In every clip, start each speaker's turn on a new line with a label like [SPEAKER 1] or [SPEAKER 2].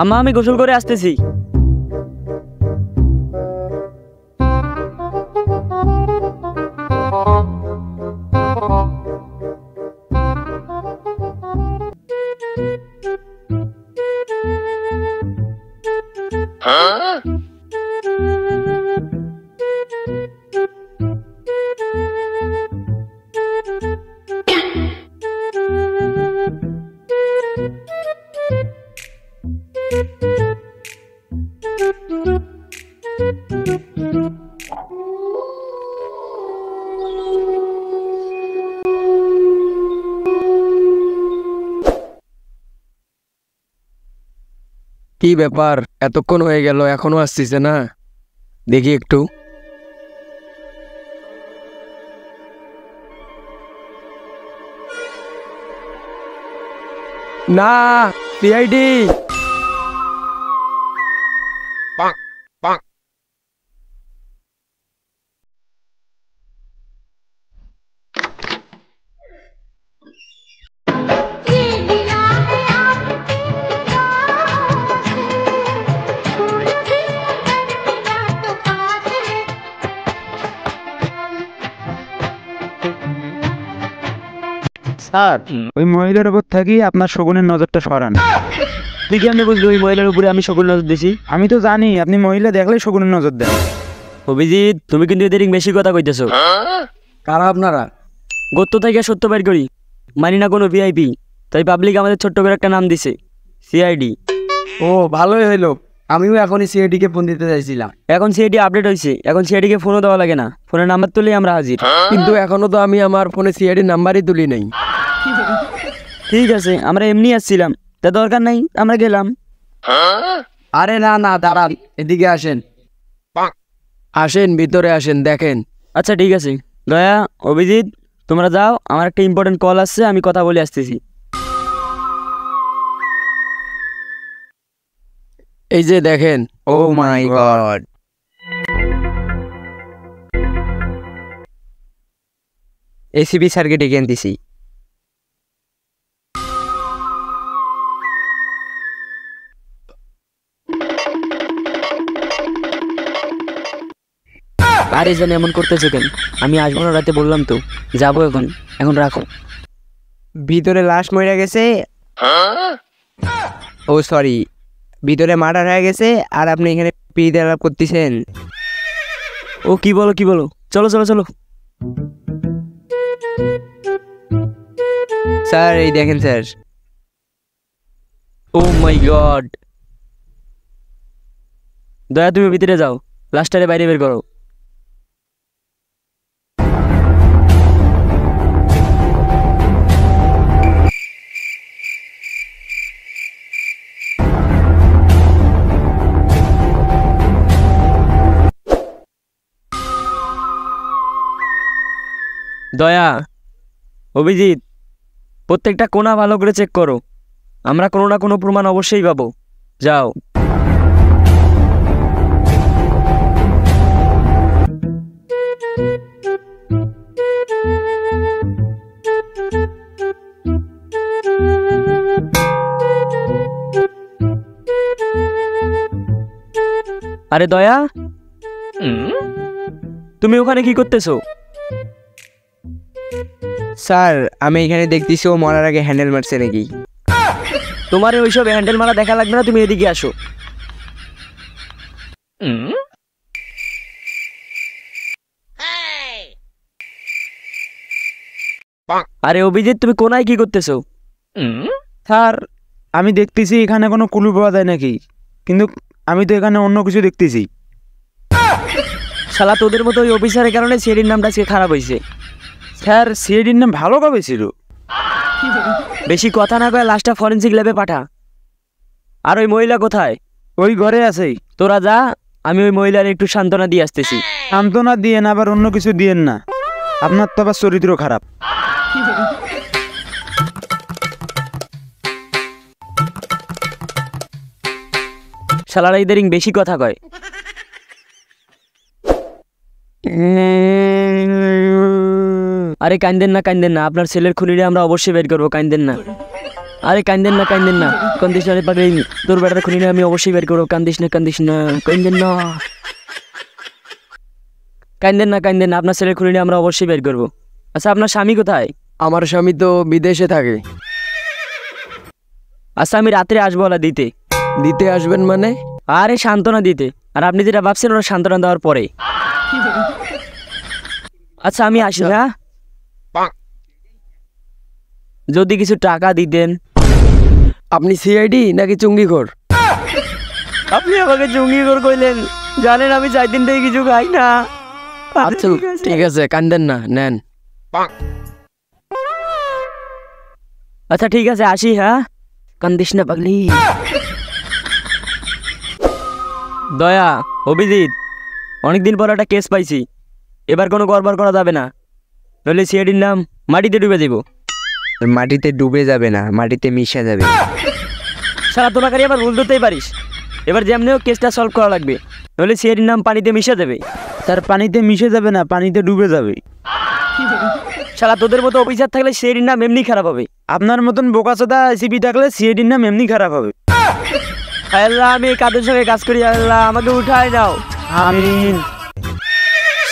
[SPEAKER 1] আম্মা আমি গোসল করে আসতেছি।
[SPEAKER 2] কি ব্যাপার, এতক্ষণ হয়ে গেল এখনো আসছিস না? দেখি একটু। না, সিআইডি।
[SPEAKER 3] স্যার, ওই মহিলার উপর থাকি আপনার শগুনের নজরটা সরান।
[SPEAKER 1] তুই কেমনে বুঝলি ওই মহিলার উপরে আমি সকল নজর দিছি?
[SPEAKER 3] আমি তো জানি আপনি মহিলা দেখলেই শগুনের নজর দেন।
[SPEAKER 1] অভিজিৎ, তুমি কিন্তু এদের বেশি কথা কইতেছো।
[SPEAKER 2] কারা আপনারা?
[SPEAKER 1] গত্য থেকে সত্য বের করি, মানি না কোনো ভিআইপি, তাই পাবলিক আমাদের ছোট্ট করে একটা নাম দিছে, সিআইডি।
[SPEAKER 2] ও ভালোই হইলো, আমিও এখনই সিআইডি কে ফোন দিতে চাইছিলাম।
[SPEAKER 1] এখন সিআইডি আপডেট হয়েছে, এখন সিআইডি কে ফোনও দেওয়া লাগে না, ফোনের নাম্বার তুলেই আমরা হাজির।
[SPEAKER 2] কিন্তু এখনো তো আমি আমার ফোনে সিআইডি নাম্বারই তুলি নাই।
[SPEAKER 1] ঠিক আছে, আমরা এমনি আসছিলাম, তা দরকার নাই, আমরা গেলাম।
[SPEAKER 2] আরে না না, দাঁড়ান, এদিকে আসেন। আসেন, ভিতরে আসেন, দেখেন।
[SPEAKER 1] আচ্ছা ঠিক আছে, দয়া, অভিজিৎ, তোমরা যাও, আমার একটা ইম্পর্টেন্ট কল আসছে, আমি কথা বলে আসতেছি।
[SPEAKER 2] এই যে দেখেন। ও মাই গড।
[SPEAKER 4] এসিবি স্যারকে ডেকে আনতেছি।
[SPEAKER 1] আরে জানি এমন করতেছো কেন? আমি আসবো না রাতে বললাম তো, যাবো এখন, এখন রাখো।
[SPEAKER 4] ভিতরে লাশ মরে গেছে। ও সরি, ভিতরে মার্ডার হয়ে গেছে আর আপনি এখানে পিড়িতে আলাপ করতেছেন।
[SPEAKER 1] ও কি বলো কি বলো, চলো চলো চলো।
[SPEAKER 4] স্যার এই দেখেন স্যার।
[SPEAKER 1] ও মাই গড। দয়া, তুমি ভিতরে যাও, লাস্টারে বাইরে বের করো। দয়া, অভিজিৎ, প্রত্যেকটা কোণা ভালো করে চেক করো, আমরা কোনো না কোনো প্রমাণ অবশ্যই পাবো। যাও। আরে দয়া, তুমি ওখানে কি করতেছো?
[SPEAKER 4] স্যার আমি এখানে দেখতেছি ও মরার আগে হ্যান্ডেল মারছে নাকি।
[SPEAKER 1] তোমার ওইসব হ্যান্ডেল মারা দেখা লাগবে না, তুমি এদিকে আসো। আরে অভিজিৎ, তুমি কোনায় কি করতেছো?
[SPEAKER 3] স্যার আমি দেখতেছি এখানে কোনো ক্লু পাওয়া যায় নাকি, কিন্তু আমি তো এখানে অন্য কিছু দেখতেছি।
[SPEAKER 1] শালা তোদের মতো ওই অফিসারের কারণে সিআইডির নামটা আজকে খারাপ হয়েছে।
[SPEAKER 3] স্যার সিআইডির নাম ভালো কবে ছিল?
[SPEAKER 1] বেশি কথা না কয়ে লাস্টটা ফরেন্সিক ল্যাবে পাঠা। আর ওই মহিলা কোথায়?
[SPEAKER 3] ওই ঘরে আছে।
[SPEAKER 1] তোরা যা, আমি ওই মহিলার একটু সান্ত্বনা দিয়ে আসতেছি।
[SPEAKER 3] সান্ত্বনা দিয়েন, আবার অন্য কিছু দিয়েন না, আপনার তো আবার চরিত্র খারাপ।
[SPEAKER 1] শালারা ইদারিং বেশি কথা কয়। আরে কান্দেন না কান্দেন না, আপনার ছেলের খুনিরে আমরা অবশ্যই বের করবো, কান্দেন না। আরে কান্দেন না কান্দিস না রে পাগলি, তোর বেটার খুনি না আমি অবশ্যই বের করবো। কান্দিস না কান্দেন না, কান্দেন না, আপনার ছেলের খুনি আমরা অবশ্যই বের করবো। আচ্ছা আপনার স্বামী কোথায়?
[SPEAKER 2] আমার স্বামী তো বিদেশে থাকে।
[SPEAKER 1] আচ্ছা আমি রাত্রে আসবো ওলা দিতে।
[SPEAKER 2] দিতে আসবেন মানে?
[SPEAKER 1] আরে সান্ত্বনা দিতে, আর আপনি যেটা ভাবছেন ওরা সান্ত্বনা দেওয়ার পরে। আচ্ছা আমি আসি, হ্যাঁ? যদি কিছু টাকা দিতেন।
[SPEAKER 2] আপনি সিআইডি নাকি চুঙ্গিখোর?
[SPEAKER 1] আপনি আমাকে জঙ্গি করে কইলেন, জানেন আমি 4 দিন থেকে কিছু খাই না।
[SPEAKER 2] আচ্ছা ঠিক আছে, কান্দেন না, নেন।
[SPEAKER 1] আচ্ছা ঠিক আছে আসি, হ্যাঁ? কান্দিস না পাগলি। দয়া, অভিজিৎ, অনেকদিন পর একটা কেস পাইছি, এবার কোনো গড়বড় করা যাবে না, নইলে সিআইডির নাম মাটিতে ডুবে দেবো।
[SPEAKER 4] মাটিতে ডুবে যাবে না, মাটিতে মিশে যাবে।
[SPEAKER 1] সারা তোমাকে আবার ভুল ধরতেই পারিস, এবার যেমনিও কেসটা সলভ করা লাগবে, নইলে সিআইডির নাম পানিতে মিশে যাবে।
[SPEAKER 3] স্যার পানিতে মিশে যাবে না, পানিতে ডুবে যাবে।
[SPEAKER 1] সারা তোদের মতো অফিসার থাকলে সিআইডির নাম এমনি খারাপ হবে।
[SPEAKER 3] আপনার মতন বোকাচোদা আইসিপি থাকলে সিআইডির নাম এমনি খারাপ হবে।
[SPEAKER 1] আল্লাহ আমি কাদের সঙ্গে কাজ করি, আল্লাহ আমাকে উঠায় দাও।
[SPEAKER 3] আমিন।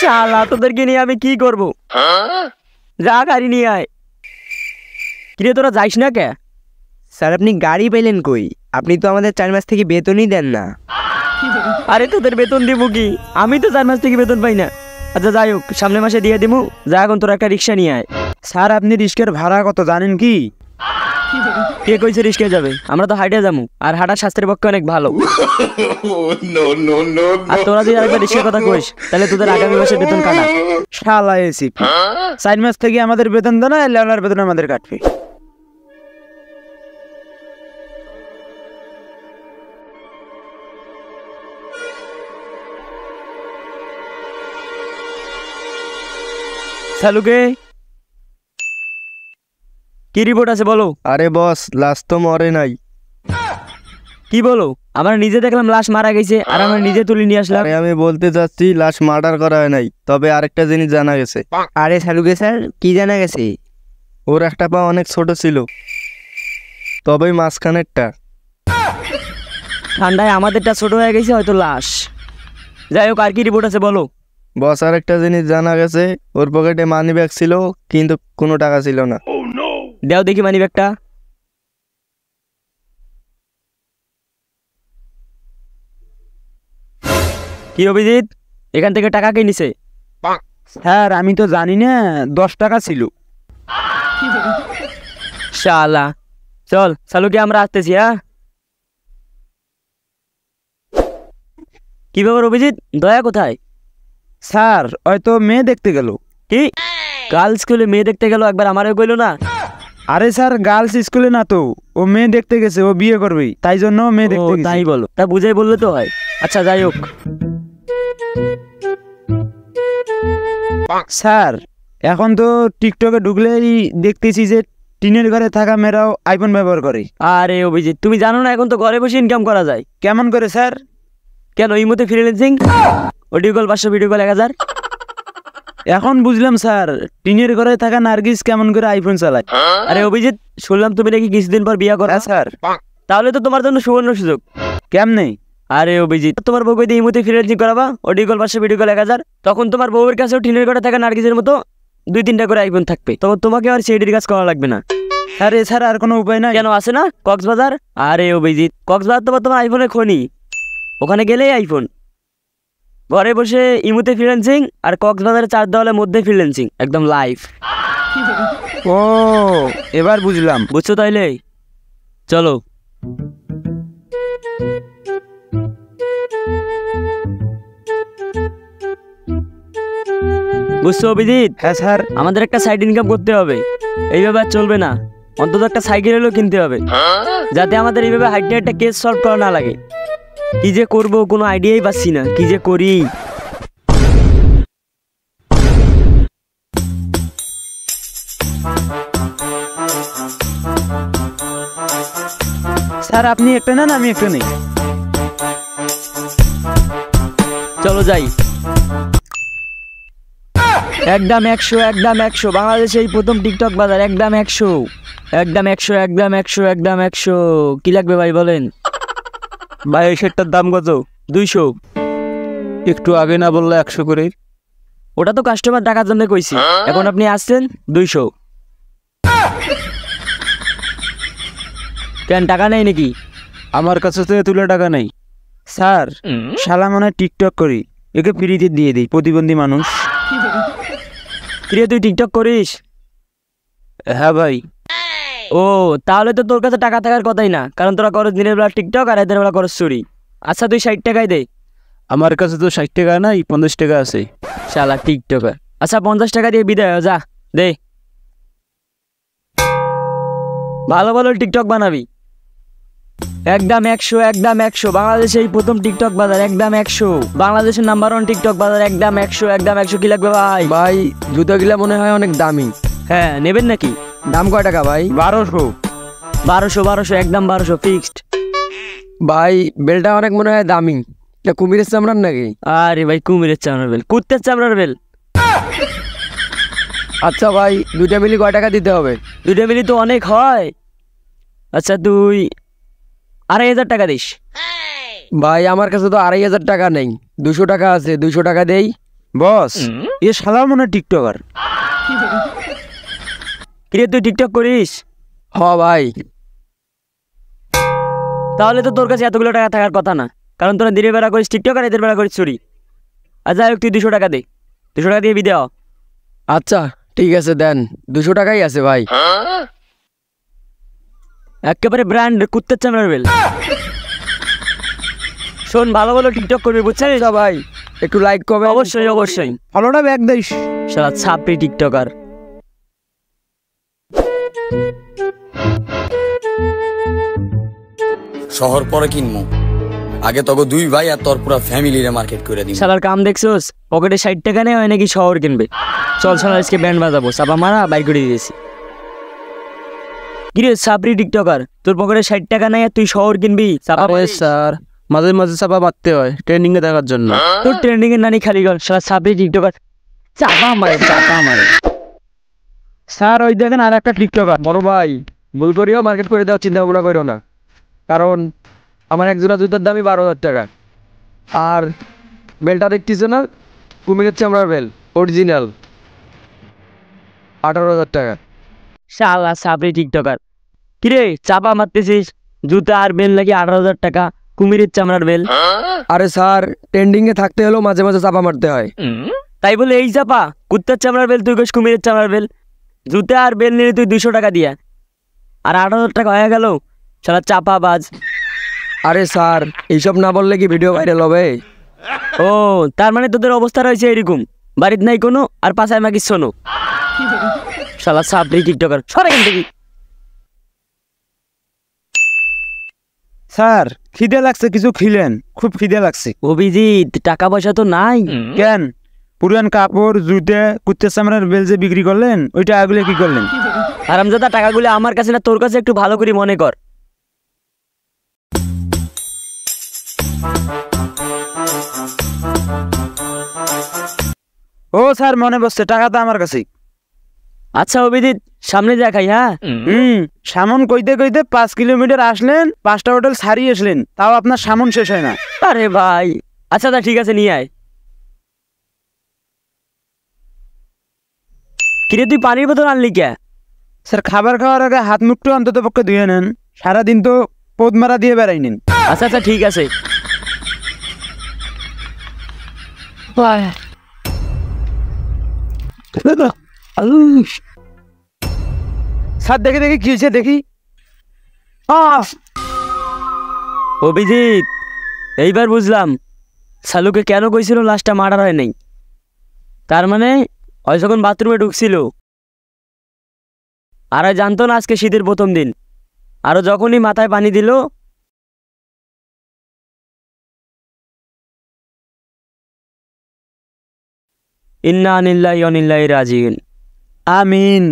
[SPEAKER 1] শালা তোদেরকে নিয়ে আমি কি করব? যা গাড়ি নিয়ে আয়। কিরে তোরা যাইস না কে?
[SPEAKER 4] স্যার আপনি গাড়ি পেলেন কই? আপনি তো আমাদের 4 মাস থেকে বেতনই দেন না।
[SPEAKER 1] আরে তোদের বেতন দিব কি? আমি তো 4 মাস থেকে বেতন পাই না। আচ্ছা যাই হোক, সামনের মাসে দিয়ে দেবো। যা এখন তোরা একটা রিক্সা নিয়ে আয়।
[SPEAKER 3] স্যার আপনি রিস্কের ভাড়া কত জানেন কি?
[SPEAKER 1] কে কইছে রিক্সায় যাবে? আমরা তো হাইটে যাবো, আর হাঁটা স্বাস্থ্যের পক্ষে অনেক ভালো। আর তোরা যদি আরেকবার রিক্সার কথা কইস তাহলে তোদের আগামী মাসে বেতন কাটা।
[SPEAKER 3] শালা এসিপি 4 মাস থেকে আমাদের বেতন দেয় না, লেওলার বেতন আমাদের কাটবে।
[SPEAKER 1] শালুকে কি রিপোর্ট আছে বলো?
[SPEAKER 5] আরে বস, লাশ তো মরে নাই।
[SPEAKER 1] কি বলো? আমরা নিজে দেখলাম লাশ মারা গেছে, আর আমরা নিজে তুলে নিয়ে আসলাম।
[SPEAKER 5] আরে আমি বলতে চাচ্ছি লাশ মার্ডার করা হয় নাই, তবে আরেকটা জিনিস জানা গেছে।
[SPEAKER 4] আরে শালুকে স্যার, কি জানা গেছে?
[SPEAKER 5] ওর একটা পা অনেক ছোট ছিল, তবে মাঝখানেরটা।
[SPEAKER 1] ঠান্ডায় আমাদেরটা ছোট হয়ে গেছে হয়তো লাশ। যাই হোক, আর কি রিপোর্ট আছে বলো?
[SPEAKER 5] বস আরেকটা জিনিস জানা গেছে, ওর পকেটে মানি ব্যাগ ছিল কিন্তু কোনো টাকা ছিল না।
[SPEAKER 1] দেও দেখি মানি ব্যাগটা। কি অভিজিৎ, এখান থেকে টাকা কে নিছে?
[SPEAKER 3] স্যার আমি তো জানি না, 10 টাকা ছিল।
[SPEAKER 1] শালা, চল শালুকে আমরা আসতেছি, হ্যাঁ? কি ব্যাপার অভিজিৎ, দয়া কোথায়?
[SPEAKER 3] স্যার হয়তো মেয়ে দেখতে গেল।
[SPEAKER 1] কি কাল স্কুলে মেয়ে দেখতে গেল, একবার আমারও কইলো না?
[SPEAKER 3] আরে স্যার গার্লস স্কুলে না তো, ও মেয়ে দেখতে গেছে, ও বিয়ে করবে, তাই জন্য ও মেয়ে
[SPEAKER 1] ও
[SPEAKER 3] দেখতে গেছে।
[SPEAKER 1] তাই বলো, তা বুঝাই বললে তো হয়। আচ্ছা যাই হোক।
[SPEAKER 3] স্যার এখন তো টিকটকে ঢুকলেই দেখতেছি যে টিনের ঘরে থাকা মেয়েরাও আইফোন ব্যবহার করে।
[SPEAKER 1] আরে অভিজিৎ, তুমি জানো না এখন তো ঘরে বসে ইনকাম করা যায়?
[SPEAKER 3] কেমন করে স্যার?
[SPEAKER 1] কেন, এই মধ্যে freelancing, audio call 500, video call 1000।
[SPEAKER 3] এখন বুঝলাম স্যার, টিনের ঘরে থাকা নার্গিস কেমন করে আইফোন চালায়।
[SPEAKER 1] আরে অভিজিৎ, শুনলাম তুমি নাকি কিছুদিন পর বিয়ে করো।
[SPEAKER 3] হ্যাঁ স্যার।
[SPEAKER 1] তাহলে তো তোমার জন্য সুবর্ণ সুযোগ।
[SPEAKER 3] কেমনে?
[SPEAKER 1] আরে অভিজিৎ, তোমার বউকে দিয়ে এই মধ্যে ফ্রিল্যান্সিং করাবা, অডিও কল 500, ভিডিও কল 1000। তখন তোমার বউয়ের কাছেও টিনের ঘরে থাকা নার্গিসের মতো 2-3টা করে আইফোন থাকবে, তখন তোমাকে আর সিআইডির কাজ করা লাগবে না।
[SPEAKER 3] স্যার এছাড়া আর কোনো উপায় নাই?
[SPEAKER 1] কেন, আছে না কক্সবাজার? আরে অভিজিৎ, কক্সবাজার তোমার আইফোনের খনি, ওখানে গেলেই আইফোন। ঘরে বসে ইমুতে ফ্রিল্যান্সিং, আর কক্সবাজারে 4 দেওয়ালের মধ্যে ফ্রিল্যান্সিং, একদম লাইভ।
[SPEAKER 3] ও এবার বুঝলাম।
[SPEAKER 1] বুঝছো তাইলে? চলো। বুঝছো অভিজিৎ?
[SPEAKER 3] হ্যাঁ স্যার।
[SPEAKER 1] আমাদের একটা সাইড ইনকাম করতে হবে, এইভাবে আর চলবে না। অন্তত একটা সাইকেল হলেও কিনতে হবে, যাতে আমাদের এইভাবে হাইটে একটা কেস সলভ করা না লাগে। কি যে করবো কোনো আইডিয়াই পাচ্ছি না, কি যে করি।
[SPEAKER 3] স্যার আপনি একটা নেন, আমি একটা নেই।
[SPEAKER 1] চলো যাই। একদম 100, একদম 100। বাংলাদেশে এই প্রথম টিকটক বাজার, একদম 100। একদম 100, একদম 100, একদম 100। কি লাগবে ভাই বলেন?
[SPEAKER 3] ভাই এই শার্টটার দাম কত?
[SPEAKER 1] 200।
[SPEAKER 3] একটু আগে না বললে 100 করে।
[SPEAKER 1] ওটা তো কাস্টমার টাকার জন্য কইছি, এখন আপনি আসছেন 200। কেন টাকা নেই নাকি?
[SPEAKER 3] আমার কাছে তো তুলে টাকা নেই স্যার। শালা মনে হয় টিকটক করি, একে ফ্রিতে দিয়ে দিই, প্রতিবন্ধী মানুষ।
[SPEAKER 1] কিরে তুই টিকটক করিস?
[SPEAKER 3] হ্যাঁ ভাই।
[SPEAKER 1] ও তাহলে তো তোর কাছে টাকা থাকার কথাই না, কারণ তোরা করস দিনের বেলা টিকটক আর রাতের বেলা করস চুরি। আচ্ছা তুই 60 টাকায় দে।
[SPEAKER 3] আমার কাছে তো 60 টাকা নাই, 50 টাকা আছে।
[SPEAKER 1] শালা টিকটকার। আচ্ছা 50 টাকা দিয়ে বিদায় হ, যা দে। ভালো ভালো টিকটক বানাবি। একদম 100, একদম 100। বাংলাদেশে এই প্রথম টিকটক বাজার, একদম 100। বাংলাদেশের নাম্বার 1 টিকটক বাজার, একদম 100, একদম 100। কি লাগবে ভাই?
[SPEAKER 2] ভাই জুতোগুলা মনে হয় অনেক দামি।
[SPEAKER 1] হ্যাঁ নেবেন নাকি?
[SPEAKER 2] দাম কয় টাকা ভাই?
[SPEAKER 3] 1200।
[SPEAKER 1] 1200, একদম 1200 ফিক্সড।
[SPEAKER 2] ভাই বেলটা অনেক মনে হয় দামি। এটা কুমিরের চামড়ার নাকি?
[SPEAKER 1] আরে ভাই কুমিরের চামড়ার বেল, কুত্তের চামড়ার বেল।
[SPEAKER 2] আচ্ছা ভাই দুইটা মিলি কয় টাকা দিতে হবে?
[SPEAKER 1] দুইটা মিলি তো অনেক হয়। আচ্ছা তুই 2500 টাকা দিস।
[SPEAKER 2] ভাই আমার কাছে তো 2500 টাকা নেই, 200 টাকা আছে, 200 টাকা দেই।
[SPEAKER 3] বস এ শালা মনে হয় টিকটকার।
[SPEAKER 1] কিরে তুই টিকটক করিস?
[SPEAKER 2] হ ভাই।
[SPEAKER 1] তাহলে তো তোর কাছে এতগুলো টাকা থাকার কথা না, কারণ তোরা দিনের বেলা করিস টিকটক আর এদের বেলা করিস চুরি। আর যাই হোক তুই 200 টাকা দে, 200 টাকা দিয়ে বিদায় হ।
[SPEAKER 2] আচ্ছা ঠিক আছে দেন, 200 টাকাই আছে ভাই।
[SPEAKER 1] একেবারে ব্র্যান্ড কুত্তের চামড়ার বেল। শোন ভালো ভালো টিকটক করবি বুঝছিস?
[SPEAKER 2] আচ্ছা ভাই একটু লাইক করবে?
[SPEAKER 1] অবশ্যই অবশ্যই।
[SPEAKER 3] ফলোটা ব্যাগ দিস।
[SPEAKER 1] শালা ছাপড়ি টিকটকার।
[SPEAKER 6] শহর পরে কিনবো, আগে তোকে 2 ভাই আর তোর পুরো ফ্যামিলিরে মার্কেট করে দিই।
[SPEAKER 1] শালার কাম দেখছোস? পকেটে 60 টাকা নেই, হয় নাকি শহর কিনবে। চল শালা আজকে ব্যান্ড বাজাবো, চাপা মারা বাইক করে দিয়েছি। কিরে ছাপড়ি টিকটকার, তোর পকেটে 60 টাকা নাই আর তুই শহর কিনবি? চাপা
[SPEAKER 3] আরে স্যার মাঝে মাঝে চাপা মারতে হয় ট্রেনিং এ দেখার জন্য।
[SPEAKER 1] তোর ট্রেন্ডিং এর নানি খালি গল। শালা ছাপড়ি টিকটকার, চাপা মারে চাপা মারে।
[SPEAKER 3] স্যার ওই দেখেন আর একটা টিকটকার।
[SPEAKER 2] বড় ভাই ভুল করিও মার্কেট করে দেওয়ার চিন্তা ভাবনা করো না, কারণ আমার এক জোড়া জুতার দামই 12,000 টাকা। আর বেলটা দেখতেছে না, কুমিরের চামড়ার বেল, অরিজিনাল, 18,000 টাকা।
[SPEAKER 1] শালা ছাপড়ি টিকটকার। কিরে চাপা মারতেছিস? জুতা আর বেল নাকি 18,000 টাকা, কুমিরের চামড়ার বেল।
[SPEAKER 2] আরে স্যার ট্রেন্ডিং এ থাকতে হলেও মাঝে মাঝে চাপা মারতে হয়।
[SPEAKER 1] তাই বলে এই চাপা? কুত্তার চামড়ার বেল তুই কইস কুমিরের চামড়ার বেল। জুতা আর বেল নিলে তুই 200 টাকা দিয়া, আর 18,000 টাকা হয়ে গেল। শালা চাপা বাজ।
[SPEAKER 2] আরে স্যার এইসব না বললে কি ভিডিও ভাইরাল হবে?
[SPEAKER 1] ও তার মানে তোদের অবস্থা রয়েছে এরকম, বাড়িতে নাই কোনো আর পাশায় মাগিস শোনো। শালা ছাপড়ি টিকটকার, সরে এখান থেকে।
[SPEAKER 3] স্যার খিদে লাগছে, কিছু খিলেন, খুব খিদে লাগছে।
[SPEAKER 1] অভিজিৎ টাকা পয়সা তো নাই।
[SPEAKER 3] কেন পুরান কাপড় জুতে কুত্তের চামড়ার বেল যে বিক্রি করলেন ওই টাকাগুলো কি করলেন?
[SPEAKER 1] আরামজাদা টাকাগুলো আমার কাছে না তোর কাছে, একটু ভালো করে মনে কর।
[SPEAKER 3] ও স্যার মনে বসছে, টাকা তো আমার কাছেই।
[SPEAKER 1] আচ্ছা অভিজিৎ সামনে যা খাই। হ্যাঁ
[SPEAKER 3] সামন কইতে কইতে 5 কিলোমিটার আসলেন, 5টা হোটেল ছাড়িয়ে আসলেন, তাও আপনার সামন শেষ হয় না।
[SPEAKER 1] আরে ভাই আচ্ছা তা ঠিক আছে নিয়ে আয়। কিরে তুই পানির বোতল আনলি কে?
[SPEAKER 3] স্যার খাবার খাওয়ার আগে হাত মুখটা অন্তত পক্ষে ধুয়ে নেন, সারাদিন তো পোদ মারা দিয়ে বেড়াই নেন।
[SPEAKER 1] আচ্ছা আচ্ছা ঠিক আছে।
[SPEAKER 3] স্যার দেখি দেখি কি হয়েছে দেখি।
[SPEAKER 1] অভিজিৎ এইবার বুঝলাম শালুকে কেন কইছিল লাস্টটা মার্ডার হয় নাই। তার মানে ওই যখন বাথরুমে ঢুকছিল আর জানতো না আজকে শীতের প্রথম দিন, আরো যখনই মাথায় পানি দিল ইন্না আনিল্লাহি ওয়া ইন্না ইলাইহি রাজিউন।
[SPEAKER 3] আমিন।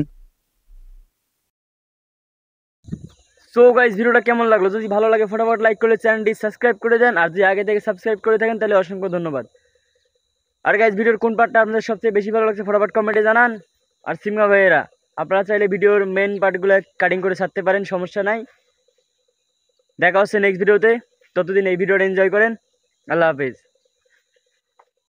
[SPEAKER 1] সো গাইস ভিডিওটা কেমন লাগলো? যদি ভালো লাগে ফটাফট লাইক করে চ্যানেলটি সাবস্ক্রাইব করে দেন, আর যদি আগে থেকে সাবস্ক্রাইব করে থাকেন তাহলে অসংখ্য ধন্যবাদ। আর গাইস ভিডিওর কোন পার্টটা আপনাদের সবচেয়ে বেশি ভালো লাগছে ফটাফট কমেন্টে জানান। আর সিমা ভাইয়েরা আপনারা চাইলে ভিডিওর মেন পার্টগুলো কাটিং করে ছাড়তে পারেন, সমস্যা নাই। দেখা হচ্ছে নেক্সট ভিডিওতে, ততদিন এই ভিডিওটা এনজয় করেন। আল্লাহ হাফেজ।